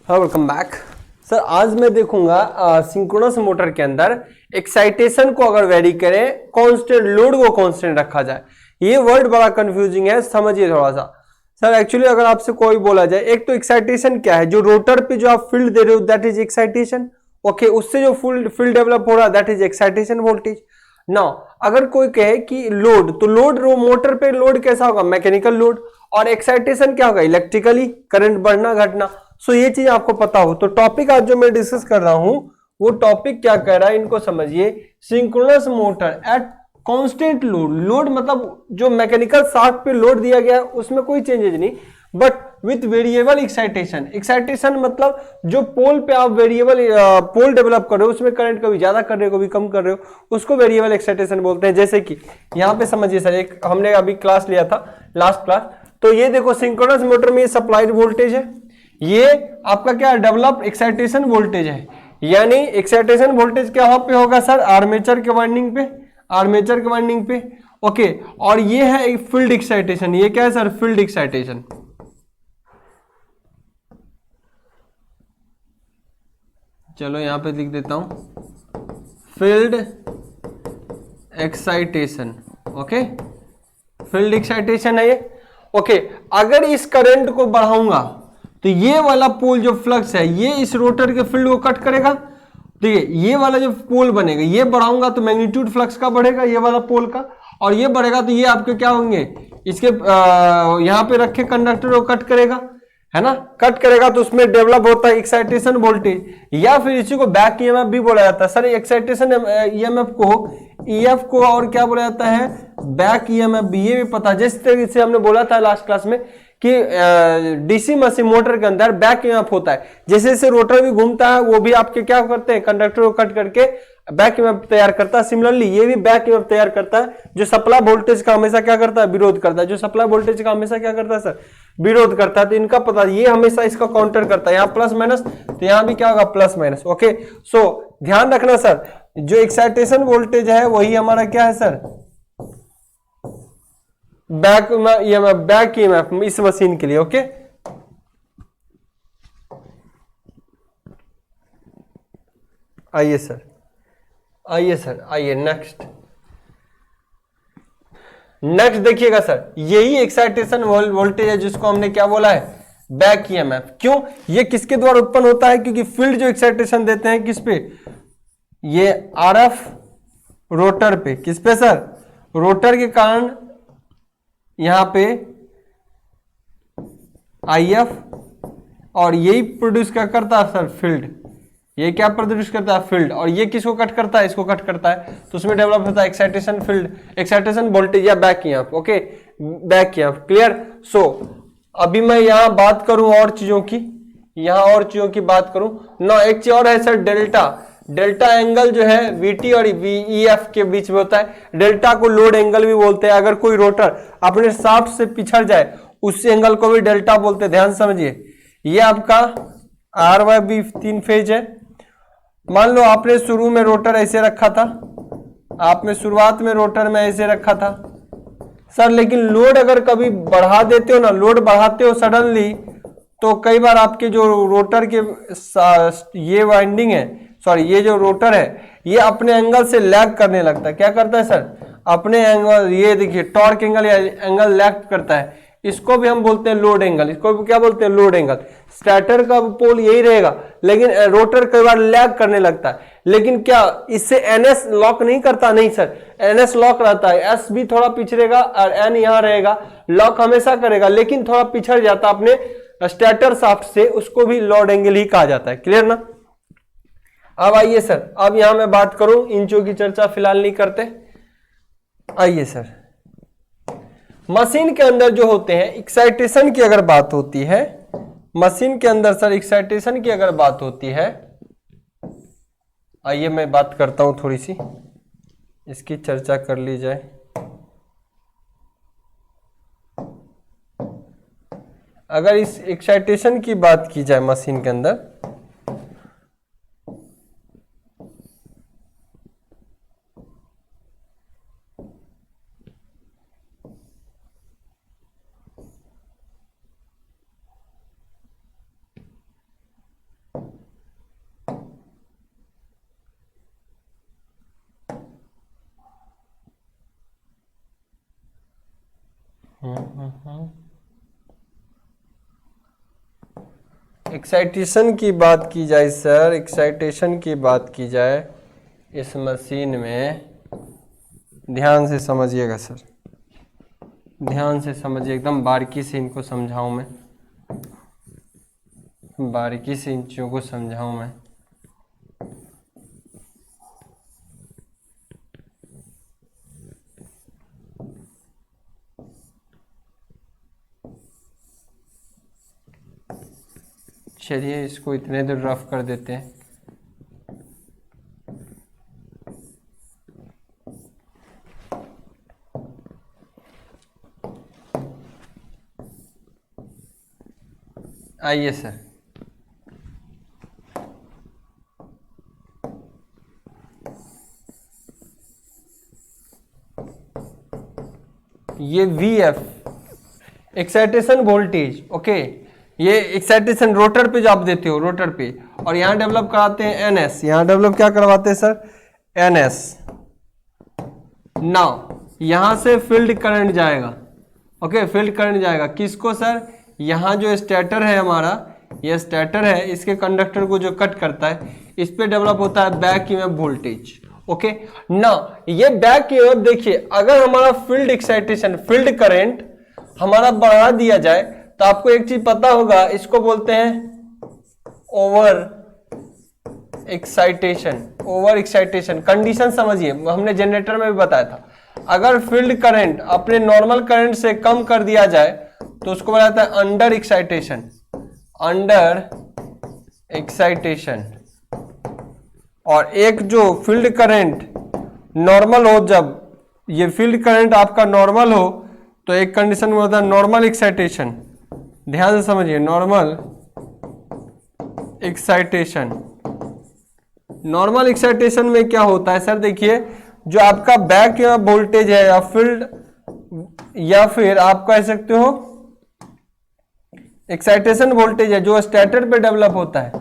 हाँ, welcome back sir. आज मैं देखूंगा सिंक्रोनस मोटर के अंदर एक्साइटेशन को अगर वेरी करें, कांस्टेंट लोड को कांस्टेंट रखा जाए। ये वर्ड बड़ा कंफ्यूजिंग है, समझिए थोड़ा सा सर। एक्चुअली अगर आपसे कोई बोला जाए, एक तो एक्साइटेशन क्या है, जो रोटर पे जो आप फील्ड दे रहे हो दैट इज एक्साइटेशन। ओके, उससे जो फील्ड डेवलप हो रहा है that is excitation voltage. Now अगर कोई कहे कि लोड, तो लोड मोटर पे लोड कैसा होगा, मैकेनिकल लोड। और एक्साइटेशन क्या होगा, इलेक्ट्रिकली करंट बढ़ना घटना। सो ये चीज आपको पता हो तो टॉपिक आज जो मैं डिस्कस कर रहा हूं वो टॉपिक क्या कह रहा है, इनको समझिए। Synchronous motor eight constant load, load मतलब जो मैकेनिकल शाफ्ट पे लोड दिया गया है उसमें कोई चेंजेज नहीं, but with variable excitation. Excitation मतलब जो पोल पे आप वेरिएबल पोल डेवलप कर रहे हो, उसमें करंट कभी ज्यादा कर रहे हो कभी कम कर रहे हो, उसको वेरिएबल एक्साइटेशन बोलते हैं। जैसे कि यहाँ पे समझिए सर, एक हमने अभी क्लास लिया था लास्ट क्लास, तो ये देखो सिंक्रोनस मोटर में सप्लाइड वोल्टेज है, ये आपका क्या डेवलप एक्साइटेशन वोल्टेज है। यानी एक्साइटेशन वोल्टेज क्या पे होगा सर, आर्मेचर के वाइंडिंग पे, आर्मेचर के वाइंडिंग पे। ओके, और ये है एक फील्ड एक्साइटेशन। ये क्या है सर, फील्ड एक्साइटेशन। चलो यहां पे लिख देता हूं, field excitation. Okay, field excitation है ये। ओके, अगर इस करंट को बढ़ाऊंगा तो ये वाला पोल जो फ्लक्स है ये इस रोटर के फील्ड को कट करेगा। देखिए ये वाला जो पोल बनेगा, ये बढ़ाऊंगा तो मैग्नीट्यूड फ्लक्स का बढ़ेगा, ये वाला पोल का, और ये बढ़ेगा तो ये आपके क्या होंगे, इसके यहां पे रखे कंडक्टर को कट करेगा, है ना, कट करेगा तो उसमें डेवलप होता है एक्साइटेशन वोल्टेज, या फिर इसी को बैक ईएमएफ भी बोला जाता है सर। एक्साइटेशन ईएमएफ को, ईएफ को और क्या बोला जाता है, बैक ईएमएफ भी। ये भी पता, जिस तरीके से हमने बोला था लास्ट क्लास में कि डीसी मशीन मोटर के अंदर बैक ईएमएफ होता है। जैसे जैसे रोटर भी घूमता है वो भी आपके क्या करते हैं, कंडक्टर को कट करके बैक ईएमएफ तैयार करता है। सिमिलरली ये भी बैक ईएमएफ तैयार करता है, जो सप्लाई वोल्टेज का हमेशा क्या करता है, विरोध करता है। जो सप्लाई वोल्टेज का हमेशा क्या करता है सर, विरोध करता है। तो इनका पता, ये हमेशा इसका काउंटर करता है, यहाँ प्लस माइनस, तो यहाँ भी क्या होगा, प्लस माइनस। ओके, सो ध्यान रखना सर, जो एक्साइटेशन वोल्टेज है वही हमारा क्या है sir, back EMF, back EMF इस मशीन के लिए। ओके, आइए सर, आइए सर, आइए नेक्स्ट। नेक्स्ट देखिएगा सर, यही एक्साइटेशन वोल्टेज है जिसको हमने क्या बोला है, बैक ईएमएफ। क्यों, ये किसके द्वारा उत्पन्न होता है, क्योंकि फील्ड जो एक्साइटेशन देते हैं किस पे, ये आरएफ रोटर पे। किस पे सर, रोटर के कारण यहां पे आईएफ, और यही प्रोड्यूस क्या करता है सर, फील्ड। ये क्या प्रोड्यूस करता है, फील्ड। और ये किसको कट करता है, इसको कट करता है, तो उसमें डेवलप होता है एक्साइटेशन फील्ड, एक्साइटेशन वोल्टेज या back EMF. Okay, back EMF clear. So अभी मैं यहां बात करूं और चीजों की, यहां और चीजों की बात करूं ना। एक चीज और है सर, डेल्टा। डेल्टा एंगल जो है वीटी और वीईएफ के बीच में होता है। डेल्टा को लोड एंगल भी बोलते हैं। अगर कोई रोटर अपने शाफ्ट से पिछड़ जाए उस एंगल को भी डेल्टा बोलते हैं। ध्यान समझिए, ये आपका आर वाई बी 3 फेज है। मान लो आपने शुरू में रोटर ऐसे रखा था, आपने शुरुआत में रोटर में ऐसे रखा था सर, लेकिन लोड अगर कभी बढ़ा देते हो ना, लोड बढ़ाते हो सडनली, तो कई बार आपके जो रोटर के ये वाइंडिंग है, सॉरी ये जो रोटर है, ये अपने एंगल से लैग करने लगता है। क्या करता है सर, अपने एंगल, ये देखिए टॉर्क एंगल या एंगल लैग करता है, इसको भी हम बोलते हैं लोड एंगल। इसको भी क्या बोलते हैं, लोड एंगल। स्टैटर का पोल यही रहेगा, लेकिन रोटर कई बार लैग करने लगता है। लेकिन क्या इससे एनएस लॉक नहीं करता, नहीं सर, एनएस लॉक रहता है, एस भी थोड़ा पिछड़ेगा और एन यहां रहेगा, लॉक हमेशा करेगा, लेकिन थोड़ा पिछड़ जाता अपने स्टैटर शाफ्ट से, उसको भी लोड एंगल ही कहा जाता है। क्लियर ना। अब आइए सर, अब यहां मैं बात करूं, इंचों की चर्चा फिलहाल नहीं करते। आइए सर, मशीन के अंदर जो होते हैं एक्साइटेशन की अगर बात होती है, मशीन के अंदर सर एक्साइटेशन की अगर बात होती है, आइए मैं बात करता हूं, थोड़ी सी इसकी चर्चा कर ली जाए। अगर इस एक्साइटेशन की बात की जाए मशीन के अंदर, एक्साइटेशन की बात की जाए सर, एक्साइटेशन की बात की जाए इस मशीन में, ध्यान से समझिएगा सर, ध्यान से समझिए, एकदम बारीकी से इनको समझाऊं मैं, बारीकी से इन चीज़ों को समझाऊं मैं। चलिए इसको इतने देर रफ कर देते हैं। आइए सर, ये VF एक्साइटेशन वोल्टेज, ओके, ये एक्साइटेशन रोटर पे जो आप देते हो, रोटर पे, और यहां डेवलप कराते हैं NS, यहां डेवलप क्या करवाते हैं सर, NS। नाउ यहां से फील्ड करंट जाएगा, ओके, फील्ड करंट जाएगा किसको सर, यहां जो स्टेटर है हमारा, ये स्टेटर है, इसके कंडक्टर को जो कट करता है, इस पे डेवलप होता है बैक ईएमएफ वोल्टेज, ओके। ना ये बैक ईएमएफ देखिए, अगर हमारा फील्ड एक्साइटेशन, फील्ड करंट हमारा बढ़ा दिया जाए तो आपको एक चीज पता होगा, इसको बोलते हैं over excitation. Over excitation condition समझिए, हमने जनरेटर में भी बताया था, अगर फील्ड करंट अपने नॉर्मल करंट से कम कर दिया जाए तो उसको बोला जाता है अंडर एक्साइटेशन, अंडर एक्साइटेशन। और एक जो फील्ड करंट नॉर्मल हो, जब ये फील्ड करंट आपका नॉर्मल हो तो एक कंडीशन में होता है नॉर्मल एक्साइटेशन, ध्यान से समझिए, नॉर्मल एक्साइटेशन। नॉर्मल एक्साइटेशन में क्या होता है सर, देखिए जो आपका बैक या वोल्टेज है या फील्ड, या फिर आप कह सकते हो एक्साइटेशन वोल्टेज है जो स्टेटर पे डेवलप होता है,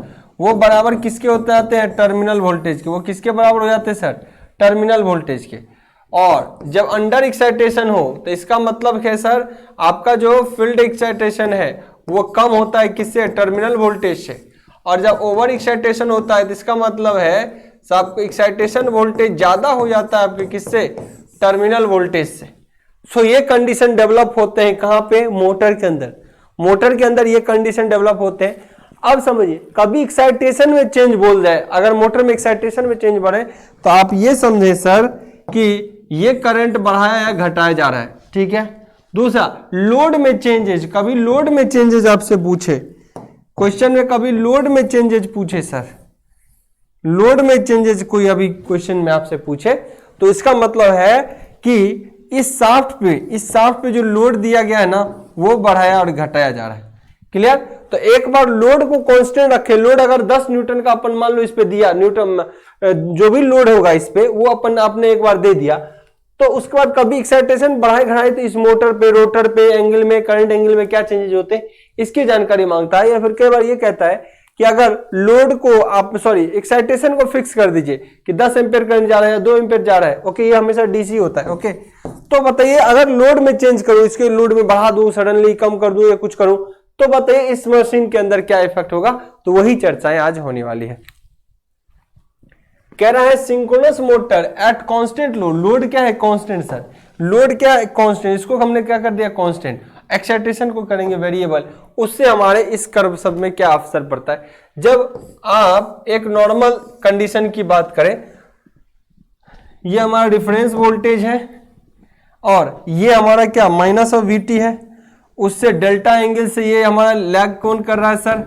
वो बराबर किसके होते आते हैं, टर्मिनल वोल्टेज के। वो किसके बराबर हो जाते हैं सर, टर्मिनल वोल्टेज के। और जब अंडर एक्साइटेशन हो तो इसका मतलब है सर, आपका जो फील्ड एक्साइटेशन है वो कम होता है किससे, टर्मिनल वोल्टेज से। और जब ओवर एक्साइटेशन होता है तो इसका मतलब है आपको एक्साइटेशन वोल्टेज ज्यादा हो जाता है आपके किससे, टर्मिनल वोल्टेज से। सो ये कंडीशन डेवलप होते हैं कहां पे, मोटर के अंदर। मोटर के अंदर ये कंडीशन डेवलप होते हैं। अब समझिए, कभी एक्साइटेशन में चेंज बोल जाए, अगर मोटर में एक्साइटेशन में चेंज बढ़े तो आप ये समझे सर कि ये करंट बढ़ाया या घटाया जा रहा है, ठीक है। दूसरा, लोड में चेंजेज, कभी लोड में चेंजेज आपसे पूछे क्वेश्चन में, कभी लोड में चेंजेज पूछे सर, लोड में चेंजेस कोई अभी क्वेश्चन में आपसे पूछे तो इसका मतलब है कि इस शाफ्ट पे जो लोड दिया गया है ना, वो बढ़ाया और घटाया जा रहा है। क्लियर। तो एक बार लोड को कांस्टेंट रखे, लोड अगर 10 न्यूटन का अपन मान लो इस पे दिया, न्यूटन जो भी लोड होगा इस पे वो अपन आपने एक बार दे दिया, तो उसके बाद कभी एक्साइटेशन बढ़ाए घटाए तो इस मोटर पे, रोटर पे, एंगल में, करंट एंगल में क्या चेंजेस होते हैं इसकी जानकारी मांगता है। या फिर कई बार ये कहता है कि अगर लोड को आप एक्साइटेशन को फिक्स कर दीजिए कि 10 एम्पेयर करंट जा रहा है या 2 एम्पेयर जा रहा है, ओके, ये हमेशा डीसी होता है, ओके। तो बताइए अगर लोड में चेंज करूं, इसके लोड में बढ़ा दूं, सडनली कम कर दूं या कुछ करूं, तो बताइए इस मशीन के अंदर क्या इफेक्ट होगा। तो वही चर्चाएं आज होने वाली है। कह रहा है synchronous motor eight constant load. Load क्या है, कांस्टेंट सर। लोड क्या है, कांस्टेंट। इसको हमने क्या कर दिया, कांस्टेंट। एक्साइटेशन को करेंगे वेरिएबल। उससे हमारे इस कर्व सब में क्या असर पड़ता है। जब आप एक नॉर्मल कंडीशन की बात करें, ये हमारा डिफरेंस वोल्टेज है और ये हमारा क्या माइनस ऑफ वीटी है, उससे डेल्टा एंगल से ये हमारा लैग कौन कर रहा है सर,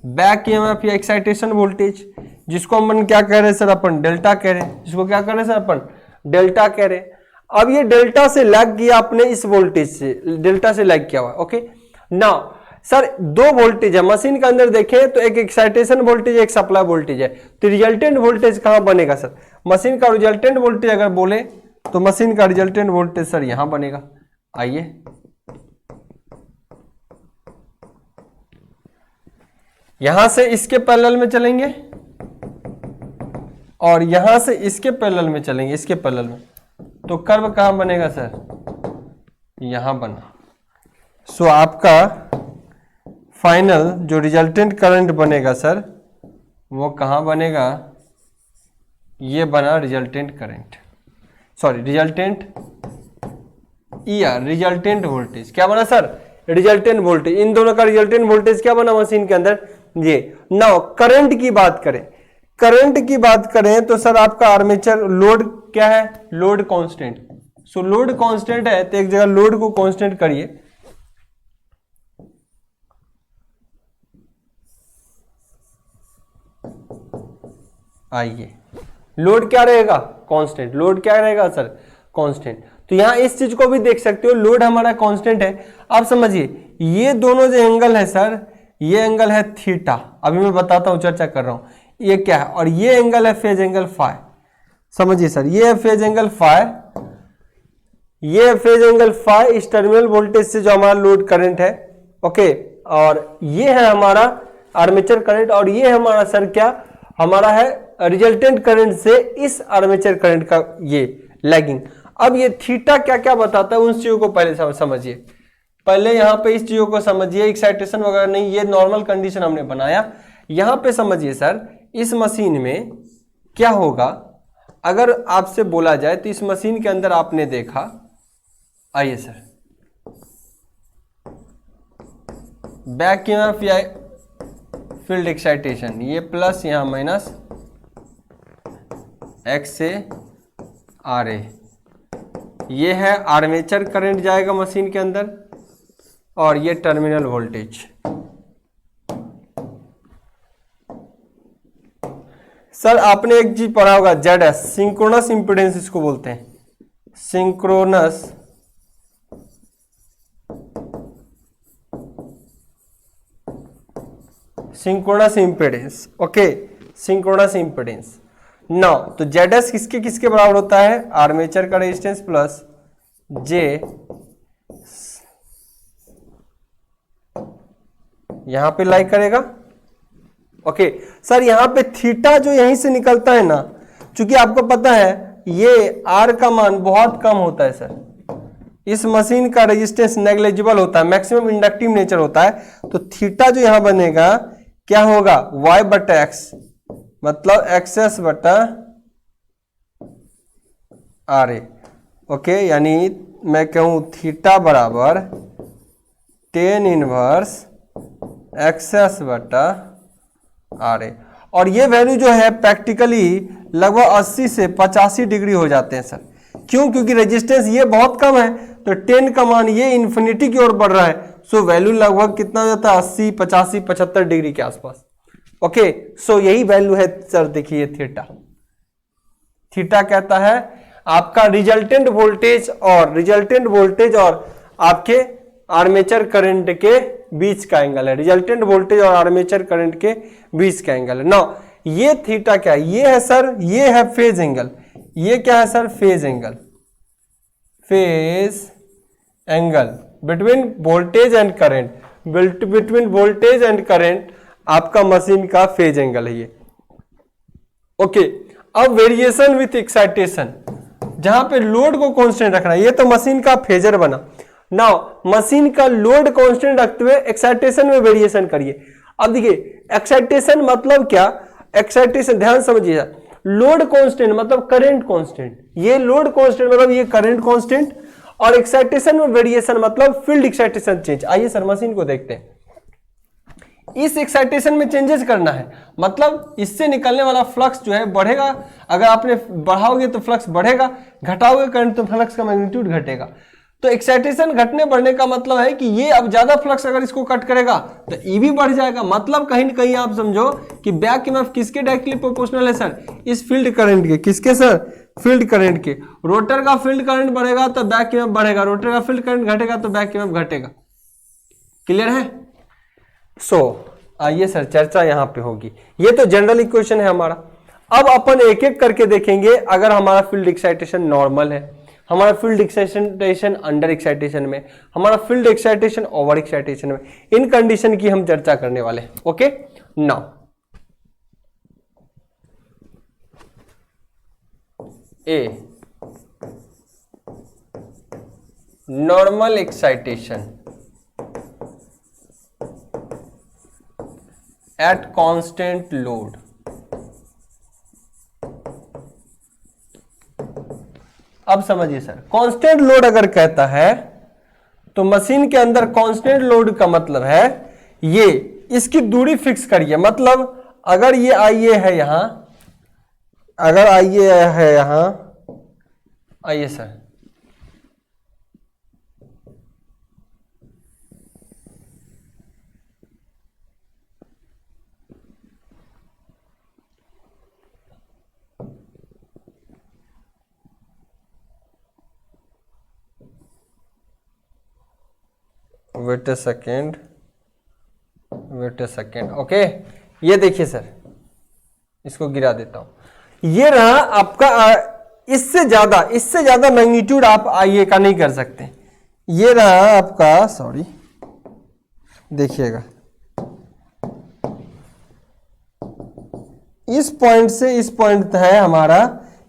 बैक ईएमएफ या एक्साइटेशन वोल्टेज, जिसको अपन क्या कह रहे हैं सर, अपन डेल्टा कह रहे हैं। जिसको क्या कह रहे हैं सर, अपन डेल्टा कह रहे हैं। अब ये डेल्टा से लैग किया आपने, इस वोल्टेज से डेल्टा से लैग किया हुआ, ओके। नाउ सर दो वोल्टेज है मशीन के अंदर, देखें तो एक एक्साइटेशन वोल्टेज, एक सप्लाई वोल्टेज है। तो रिजल्टेंट वोल्टेज कहां बनेगा सर, मशीन का रिजल्टेंट वोल्टेज अगर बोले तो मशीन का रिजल्टेंट वोल्टेज सर यहां बनेगा। आइए यहां से इसके पैरेलल में चलेंगे और यहां से इसके पैरेलल में चलेंगे, इसके पैरेलल में, तो कर्व कहां बनेगा सर, यहां बना। सो आपका फाइनल जो रिजल्टेंट करंट बनेगा सर, वो कहाँ बनेगा? ये बना resultant current, sorry resultant resultant voltage. क्या बना सर? Resultant voltage. इन दोनों का रिजल्टेंट वोल्टेज क्या बना मशीन के अंदर? ये। नाउ करंट की बात करें, करंट की बात करें तो सर आपका आर्मेचर लोड क्या है? Load constant. सो लोड कांस्टेंट है तो एक जगह लोड को कांस्टेंट करिए। आइए, लोड क्या रहेगा? कांस्टेंट। लोड क्या रहेगा सर? कांस्टेंट। तो यहां इस चीज को भी देख सकते हो, लोड हमारा कांस्टेंट है। आप समझिए, ये दोनों जो एंगल है सर, ये एंगल है थीटा, अभी मैं बताता हूं, चर्चा कर रहा हूं ये क्या है, और ये एंगल है फेज एंगल फाई। समझिए सर, ये है फेज एंगल फाई, ये है फेज एंगल फाई इस टर्मिनल वोल्टेज से जो हमारा लोड करंट है, ओके। और ये है हमारा आर्मेचर करंट, और ये हमारा सर क्या हमारा है? रिजल्टेंट करंट से इस आर्मेचर करंट का ये लैगिंग। अब ये थीटा क्या क्या बताता है, उन चीजों को पहले समझिए। पहले यहां पे इस चीजों को समझिए, एक्साइटेशन वगैरह नहीं, ये नॉर्मल कंडीशन हमने बनाया। यहां पे समझिए सर, इस मशीन में क्या होगा अगर आपसे बोला जाए तो इस मशीन के अंदर आपने देखा, आइए सर, बैक ईएमएफ या फील्ड एक्साइटेशन, ये प्लस यहां माइनस एक्स से आर ए, ये है आर्मेचर करंट जाएगा मशीन के अंदर, और ये टर्मिनल वोल्टेज। सर आपने एक चीज पढ़ा होगा, ZS, सिंक्रोनस इंपीडेंस इसको बोलते हैं, synchronous synchronous impedance, okay, synchronous impedance. Now तो ZS किसके किसके बराबर होता है? आर्मेचर का रेजिस्टेंस प्लस जे, यहां पे लाइक करेगा, ओके। सर यहां पे थीटा जो यहीं से निकलता है ना, चूंकि आपको पता है ये आर का मान बहुत कम होता है सर, इस मशीन का रेजिस्टेंस नेग्लिजिबल होता है, मैक्सिमम इंडक्टिव नेचर होता है, तो थीटा जो यहां बनेगा क्या होगा? y बटा एक्स, मतलब एक्सएस बटा आर ए, ओके। यानी मैं कहूं थीटा बराबर टेन इनवर्स एक्सएस बटा आर ए, और ये वैल्यू जो है प्रैक्टिकली लगभग 80 से 85 डिग्री हो जाते हैं सर। क्यों? क्योंकि रेजिस्टेंस ये बहुत कम है, तो 10 का मान ये इन्फिनिटी की ओर बढ़ रहा है, सो वैल्यू लगभग कितना हो जाता है? 80, 85, 75 डिग्री के आसपास, ओके। सो यही वैल्यू है सर, देखिए थीटा। थीटा कहता है आपका रिजल्टेंट वोल्टेज और आपके आर्मेचर करंट के बीच का एंगल है, रिजल्टेंट वोल्टेज और आर्मेचर करंट के बीच का एंगल है। नाउ ये थीटा क्या है? ये है सर, ये है फेज एंगल। ये क्या है sir? Phase angle, phase angle between voltage and current, between voltage and current आपका मशीन का फेज एंगल है ये, ओके। अब वेरिएशन विथ एक्साइटेशन, जहां पे लोड को कांस्टेंट रखना है, ये तो मशीन का फेजर बना। नाउ मशीन का लोड कांस्टेंट रखते हुए एक्साइटेशन में वेरिएशन करिए। अब देखिए एक्साइटेशन मतलब क्या? एक्साइटेशन ध्यान समझिए, लोड कांस्टेंट मतलब करंट कांस्टेंट, ये लोड कांस्टेंट मतलब ये करंट कांस्टेंट, और एक्साइटेशन में वेरिएशन मतलब फील्ड एक्साइटेशन चेंज। आइए सर मशीन को देखते हैं, इस एक्साइटेशन में चेंजेस करना है, मतलब इससे निकलने वाला फ्लक्स जो है बढ़ेगा। अगर आपने बढ़ाओगे तो फ्लक्स बढ़ेगा, घटाओगे करंट तो फ्लक्स का मैग्नीट्यूड घटेगा। तो एक्साइटेशन घटने बढ़ने का मतलब है कि ये अब ज्यादा फ्लक्स अगर इसको कट करेगा तो ई भी बढ़ जाएगा। मतलब कहीं ना कहीं आप समझो कि बैक ईएमएफ किसके डायरेक्टली प्रोपोर्शनल है सर? इस फील्ड करंट के। किसके सर? फील्ड करंट के। रोटर का फील्ड करंट बढ़ेगा तो बैक ईएमएफ बढ़ेगा, रोटर का फील्ड करंट घटेगा तो बैक ईएमएफ घटेगा। क्लियर है? आइए सर चर्चा यहां पे होगी। ये तो जनरल इक्वेशन है हमारा। अब अपन एक एक करके देखेंगे। अगर हमारा फील्ड एक्साइटेशन नॉर्मल है, हमारा फील्ड एक्साइटेशन अंडर एक्साइटेशन में, हमारा फील्ड एक्साइटेशन ओवर एक्साइटेशन में, इन कंडीशन की हम चर्चा करने वाले हैं। Okay, now a normal excitation at constant load. अब समझिए सर, कांस्टेंट लोड अगर कहता है तो मशीन के अंदर कांस्टेंट लोड का मतलब है ये, इसकी दूरी फिक्स करिए। मतलब अगर ये आईए है यहां, अगर आईए है यहां, आइए सर, वेट ए सेकेंड, वेट ए सेकेंड, ओके। ये देखिए सर, इसको गिरा देता हूं। ये रहा आपका, इससे ज्यादा मैग्नीट्यूड आप आईए का नहीं कर सकते। ये रहा आपका, सॉरी, देखिएगा, इस पॉइंट से इस पॉइंट है हमारा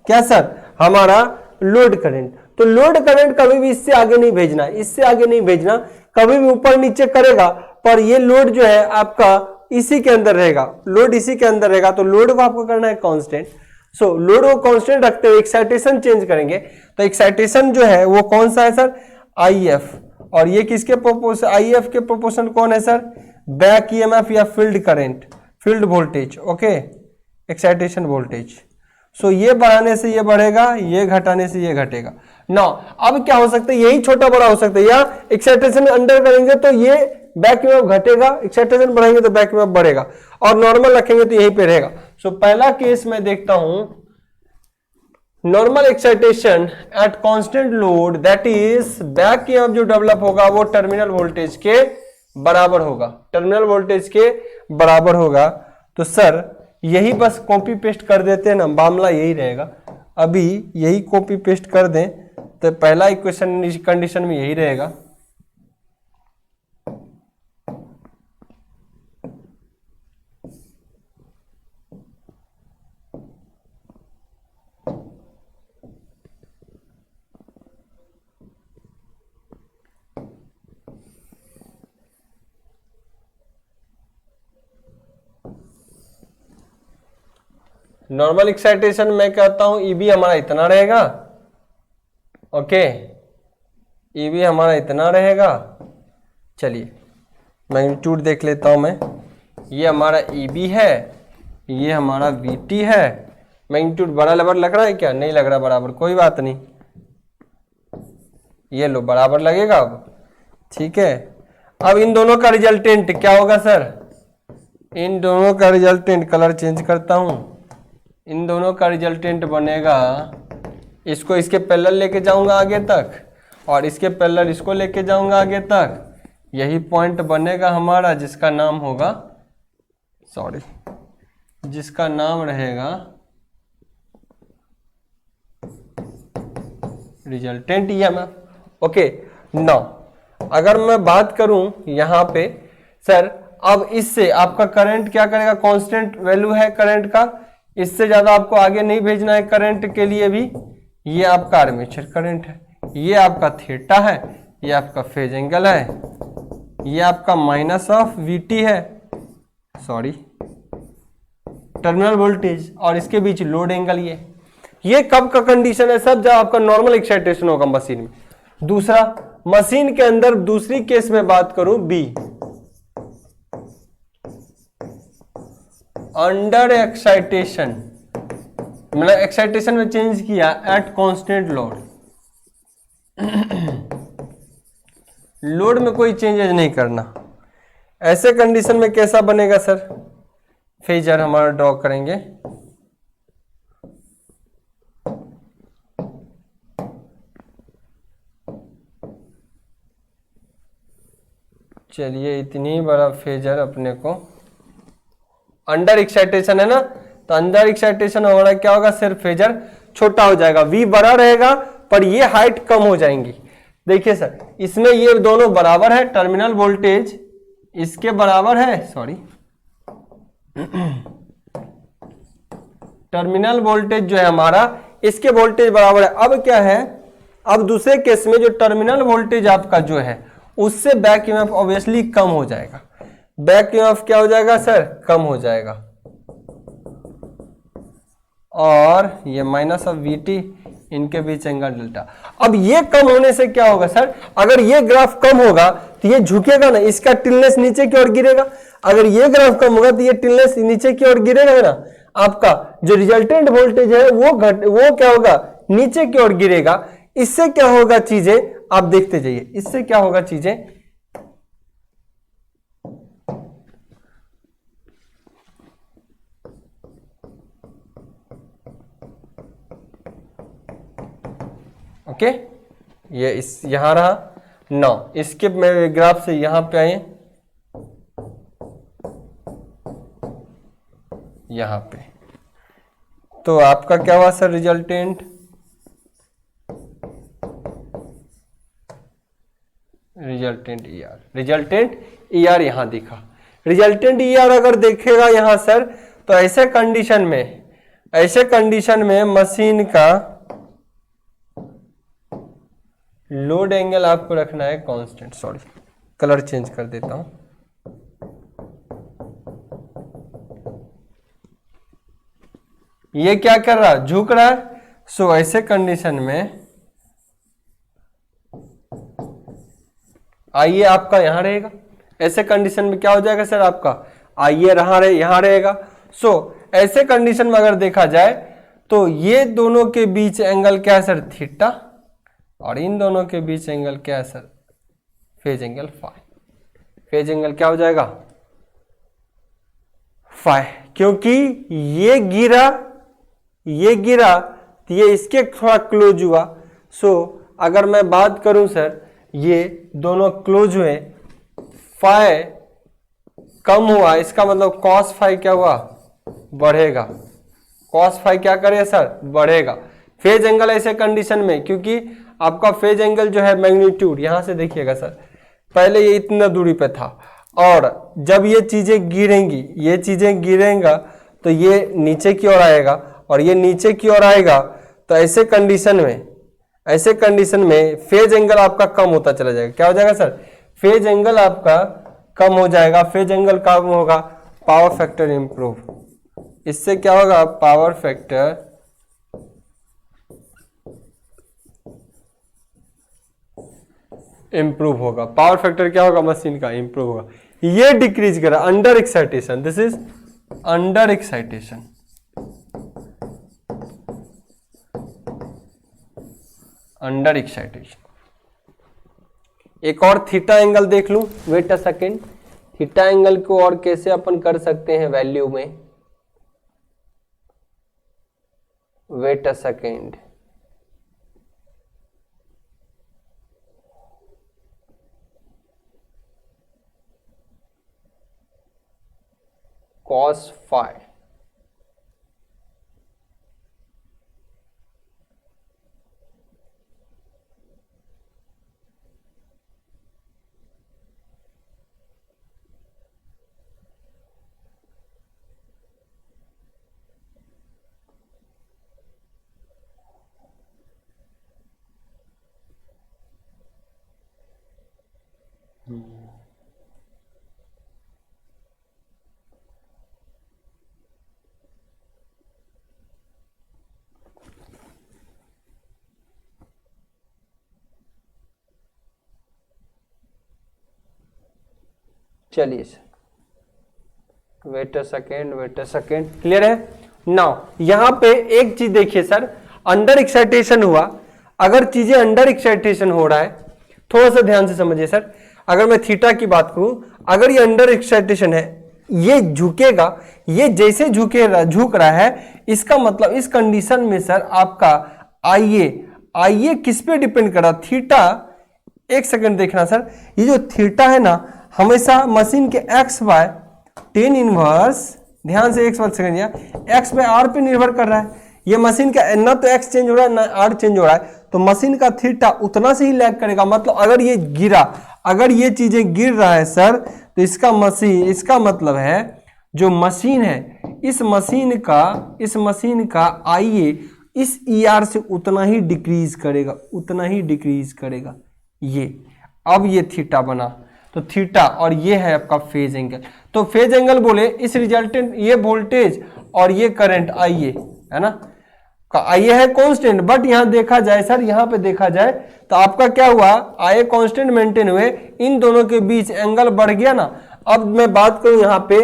क्या सर, हमारा लोड करंट। तो लोड करंट कभी भी इससे आगे नहीं भेजना, इससे आगे नहीं भेजना, कभी भी ऊपर नीचे करेगा, पर ये लोड जो है आपका इसी के अंदर रहेगा, लोड इसी के अंदर रहेगा। तो लोड को आपको करना है कांस्टेंट। सो लोड को कांस्टेंट रखते हुए एक्साइटेशन चेंज करेंगे। तो एक्साइटेशन जो है वो कौन सा है सर, आईएफ। और ये किसके प्रोपोर्शन, आईएफ के प्रोपोर्शन कौन है सर, बैक ईएमएफ या field current, field voltage, okay, excitation voltage. So ये बढ़ाने से ये बढ़ेगा, ये घटाने से ये घटेगा। ना अब क्या हो सकता है, यही छोटा बड़ा हो सकता है, या एक्साइटेशन अंडर करेंगे तो ये बैक ईएमएफ घटेगा, एक्साइटेशन बढ़ाएंगे तो बैक ईएमएफ बढ़ेगा, और नॉर्मल रखेंगे तो यहीं पे रहेगा। सो पहला केस मैं देखता हूं, normal excitation at constant load, that is back EMF जो डेवलप होगा वो टर्मिनल वोल्टेज के बराबर होगा, टर्मिनल वोल्टेज के बराबर होगा। तो सर यही बस कॉपी पेस्ट कर देते हैं ना, मामला यही रहेगा। अभी यही कॉपी पेस्ट कर दें तो पहला इक्वेशन कंडीशन में यही रहेगा। नॉर्मल एक्साइटेशन मैं कहता हूं ईबी हमारा इतना रहेगा, ओके, ईबी हमारा इतना रहेगा। चलिए मैग्नीट्यूड देख लेता हूं मैं, ये हमारा ईबी है, ये हमारा वीटी है। मैग्नीट्यूड बराबर लग रहा है क्या, नहीं लग रहा बराबर, कोई बात नहीं, ये लो बराबर लगेगा अब, ठीक है। अब इन दोनों का रिजल्टेंट क्या होगा सर, इन दोनों का रिजल्टेंट, कलर चेंज करता हूं, इन दोनों का रिजल्टेंट बनेगा, इसको इसके पैरेलल लेके जाऊंगा आगे तक, और इसके पैरेलल इसको लेके जाऊंगा आगे तक। यही पॉइंट बनेगा हमारा जिसका नाम होगा, सॉरी, जिसका नाम रहेगा रिजल्टेंट ईएमएफ, ओके। नाउ अगर मैं बात करूं यहां पे सर, अब इससे आपका करंट क्या करेगा, कांस्टेंट वैल्यू है करंट का, इससे ज्यादा आपको आगे नहीं भेजना है करंट के लिए भी। ये आपका आर्मेचर करंट है, ये आपका थीटा है, ये आपका फेज एंगल है, ये आपका माइनस ऑफ वीटी है, सॉरी, टर्मिनल वोल्टेज, और इसके बीच लोड एंगल। ये कब का कंडीशन है सब, जब आपका नॉर्मल एक्साइटेशन होगा मशीन में। दूसरा, मशीन के अंदर दूसरी केस में बात करूं, बी, अंडर एक्साइटेशन, मतलब एक्साइटेशन में चेंज किया एट कांस्टेंट लोड, लोड में कोई चेंजेस नहीं करना। ऐसे कंडीशन में कैसा बनेगा सर, फेजर हमारा ड्रॉ करेंगे। चलिए इतनी बड़ा फेजर अपने को, अंडर एक्साइटेशन है ना, तो अंडर एक्साइटेशन हमारा क्या होगा, सिर्फ फेजर छोटा हो जाएगा, वी बड़ा रहेगा पर ये हाइट कम हो जाएंगी। देखिए सर, इसमें ये दोनों बराबर है, टर्मिनल वोल्टेज इसके बराबर है, सॉरी, टर्मिनल वोल्टेज जो है हमारा इसके वोल्टेज बराबर है। अब क्या है, अब दूसरे केस में जो टर्मिनल वोल्टेज आपका जो है उससे बैक ईएमएफ ऑब्वियसली कम हो जाएगा। बैक ईएमएफ क्या हो जाएगा सर, कम हो जाएगा, और ये माइनस ऑफ वीटी, इनके बीच एंगल डेल्टा। अब ये कम होने से क्या होगा सर, अगर ये ग्राफ कम होगा तो ये झुकेगा ना, इसका टिलनेस नीचे की ओर गिरेगा। अगर ये ग्राफ कम होगा तो ये टिलनेस नीचे की ओर गिरेगा ना, आपका जो रिजल्टेंट वोल्टेज है वो क्या होगा, नीचे की ओर गिरेगा। इससे क्या होगा चीजें, आप देखते जाइए, इससे क्या होगा चीजें, ओके ये इस यहां रहा 9, इसके ग्राफ से यहां पे आए, यहां पे, तो आपका क्या हुआ सर, रिजल्टेंट ई आर यहां दिखा। रिजल्टेंट ई आर अगर देखेगा यहां सर, तो ऐसे कंडीशन में मशीन का लोड एंगल आपको रखना है कांस्टेंट। सॉरी, कलर चेंज कर देता हूं। ये क्या कर रहा, झुक रहा है। सो ऐसे कंडीशन में आइए आपका यहां रहेगा। ऐसे कंडीशन में क्या हो जाएगा सर, आपका आइए यहां रहेगा। सो ऐसे कंडीशन में अगर देखा जाए तो ये दोनों के बीच एंगल क्या है सर, थीटा, और इन दोनों के बीच एंगल क्या है sir, phase angle phi. Phase angle क्या हो जाएगा, फाई, क्योंकि ये गिरा तो ये इसके थोड़ा क्लोज हुआ। सो अगर मैं बात करूं सर, ये दोनों क्लोज हुए, फाई कम हुआ, इसका मतलब कॉस फाई क्या हुआ, बढ़ेगा। कॉस फाई क्या करे सर, बढ़ेगा। फेज एंगल ऐसे कंडीशन में, क्योंकि आपका फेज एंगल जो है मैग्नीट्यूड, यहां से देखिएगा सर, पहले ये इतना दूरी पे था, और जब ये चीजें गिरेंगा तो ये नीचे की ओर आएगा, और ये नीचे की ओर आएगा, तो ऐसे कंडीशन में फेज एंगल आपका कम होता चला जाएगा। क्या हो जाएगा सर, फेज एंगल आपका कम हो जाएगा। फेज एंगल कम होगा, पावर फैक्टर इंप्रूव। इससे क्या होगा, पावर फैक्टर इंप्रूव होगा। पावर फैक्टर क्या होगा, मशीन का इंप्रूव होगा। ये डिक्रीज करा, under excitation, this is under excitation. Under excitation. एक और थीटा एंगल देख लूं, wait a second. Theta angle को और कैसे अपन कर सकते हैं वैल्यू में, wait a second. cos phi, चलिए sir, wait a second, clear है। नाउ यहां पे एक चीज देखिए सर, अंडर एक्साइटेशन हुआ। अगर चीजें अंडर एक्साइटेशन हो रहा है, थोड़ा सा ध्यान से समझिए सर। अगर मैं थीटा की बात करूं, अगर ये अंडर एक्साइटेशन है, ये झुकेगा, ये जैसे झुक रहा है, इसका मतलब इस कंडीशन में सर आपका आइए किस पे डिपेंड कर रहा, थीटा। एक सेकंड देखना सर, ये जो थीटा है ना, हमेशा मशीन के एक्स बाय टेन इनवर्स, ध्यान से एक सेकंड, एक्स बाय आर पे निर्भर कर रहा है। ये मशीन का ना तो एक्स चेंज हो रहा है ना आर चेंज हो रहा है, तो मशीन का थीटा उतना से ही लैग करेगा। मतलब अगर ये गिरा, अगर ये चीजें गिर रहा है सर, तो इसका मतलब है जो मशीन है, इस मशीन का आइए इस ई आर से उतना ही डिक्रीज करेगा, ये अब ये थीटा बना। तो थीटा, और ये है आपका फेज एंगल। तो फेज एंगल बोले इस रिजल्टेंट, ये वोल्टेज और ये करंट आईए है ना, आईए है कांस्टेंट, बट यहां देखा जाए सर, यहां पे देखा जाए तो आपका क्या हुआ, आईए कांस्टेंट मेंटेन हुए, इन दोनों के बीच एंगल बढ़ गया ना। अब मैं बात करूं यहाँ पे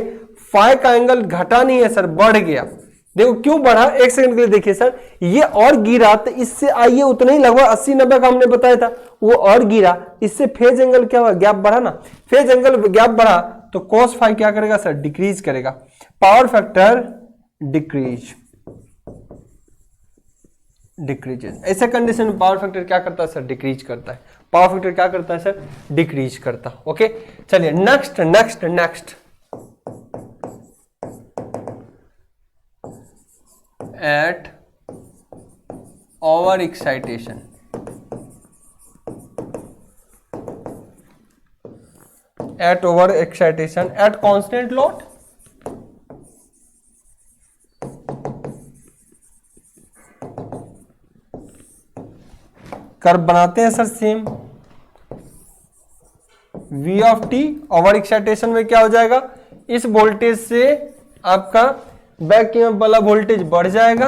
फाई का एंगल घटा नहीं है सर, बढ़ गया। देखो क्यों बढ़ा, एक सेकंड के लिए देखिए सर, ये और गिरा तो इससे आइए उतना ही लगभग 80-90 का हमने बताया था, वो और गिरा, इससे फेज एंगल क्या हुआ, गैप बढ़ा ना। फेज एंगल गैप बढ़ा तो cos फाई क्या करेगा सर, डिक्रीज करेगा, पावर फैक्टर डिक्रीजेस। ऐसे कंडीशन में पावर फैक्टर क्या करता है सर, डिक्रीज करता है। पावर फैक्टर क्या करता है सर, डिक्रीज करता है। ओके चलिए next next next, at over excitation, at over excitation at constant load, curve बनाते हैं sir same, V of T over excitation में क्या हो जाएगा, इस वोल्टेज से आपका बैक ईएमएफ वाला वोल्टेज बढ़ जाएगा।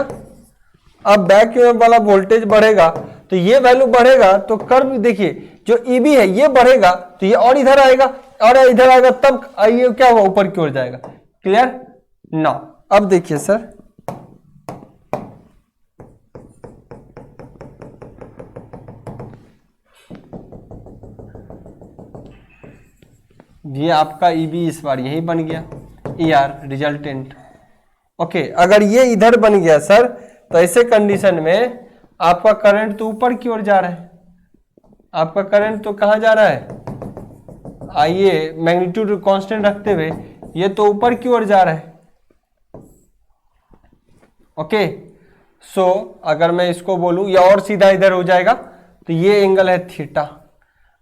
अब बैक ईएमएफ वाला वोल्टेज बढ़ेगा तो ये वैल्यू बढ़ेगा, तो कर्व देखिए जो EB है ये बढ़ेगा तो ये और इधर आएगा, और इधर आएगा, तब आइए क्या हुआ, ऊपर की ओर जाएगा। क्लियर ना। अब देखिए सर, ये आपका EB इस बार यही बन गया, ER रिजल्टेंट। ओके अगर ये इधर बन गया सर, तो ऐसे कंडीशन में आपका करंट तो ऊपर की ओर जा रहा है, आपका करंट तो कहां जा रहा है, आइए मैग्नीट्यूड कांस्टेंट रखते हुए ये तो ऊपर की ओर जा रहा है। ओके सो अगर मैं इसको बोलूं या और सीधा इधर हो जाएगा, तो ये एंगल है थीटा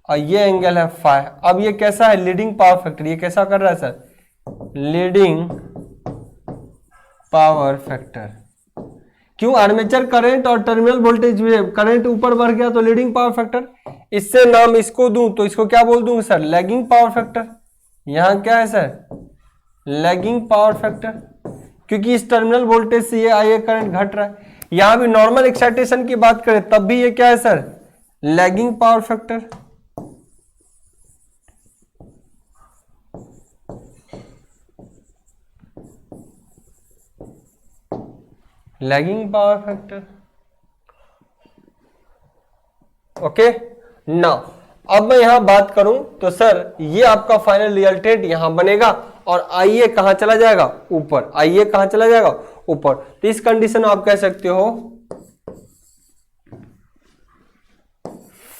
और ये एंगल है फाई। अब ये कैसा है, लीडिंग पावर फैक्टर, ये कैसा कर रहा है सर, लीडिंग पावर फैक्टर। क्यों, आर्मेचर करंट और टर्मिनल वोल्टेज में करंट ऊपर बढ़ गया तो लीडिंग पावर फैक्टर। इससे नाम इसको दूं तो इसको क्या बोल दूंगा सर, लैगिंग पावर फैक्टर। यहां क्या है सर, लैगिंग पावर फैक्टर, क्योंकि इस टर्मिनल वोल्टेज से ये आईए करंट घट रहा है। यहां भी नॉर्मल एक्साइटेशन की बात करें तब भी ये क्या है sir, lagging power factor. Lagging power factor. Okay ना। अब मैं यहां बात करूं तो सर ये आपका फाइनल रिजल्टेंट यहां बनेगा और आईए कहां चला जाएगा, ऊपर। आईए कहां चला जाएगा, ऊपर। तो इस कंडीशन में आप कह सकते हो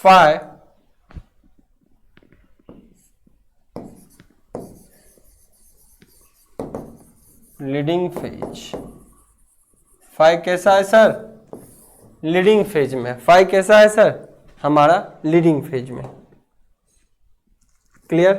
फाई लीडिंग फेज। फाई कैसा है सर, लीडिंग फेज में। फाई कैसा है सर, हमारा लीडिंग फेज में। क्लियर।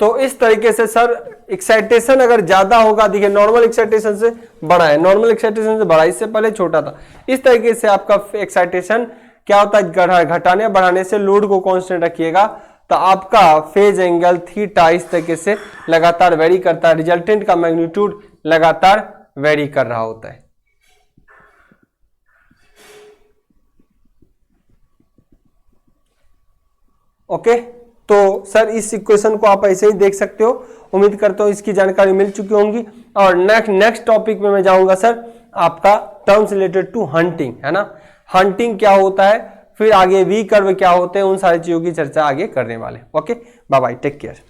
तो इस तरीके से सर एक्साइटेशन अगर ज्यादा होगा, देखिए नॉर्मल एक्साइटेशन से बड़ा है, नॉर्मल एक्साइटेशन से बड़ा, इससे पहले छोटा था। इस तरीके से आपका एक्साइटेशन क्या होता है, घटाने बढ़ाने से लोड को कांस्टेंट रखिएगा तो आपका फेज एंगल थीटा इस तरीके से लगातार वेरी करता है, रिजल्टेंट का मैग्नीट्यूड लगातार वेरी कर रहा होता है। ओके तो सर इस इक्वेशन को आप ऐसे ही देख सकते हो। उम्मीद करता हूं इसकी जानकारी मिल चुकी होंगी। और नेक्स्ट टॉपिक में मैं जाऊंगा सर आपका टर्म्स रिलेटेड टू हंटिंग, है ना। हंटिंग क्या होता है, फिर आगे वी कर्व क्या होते हैं, उन सारी चीजों की चर्चा आगे करने वाले। Okay bye bye, take care.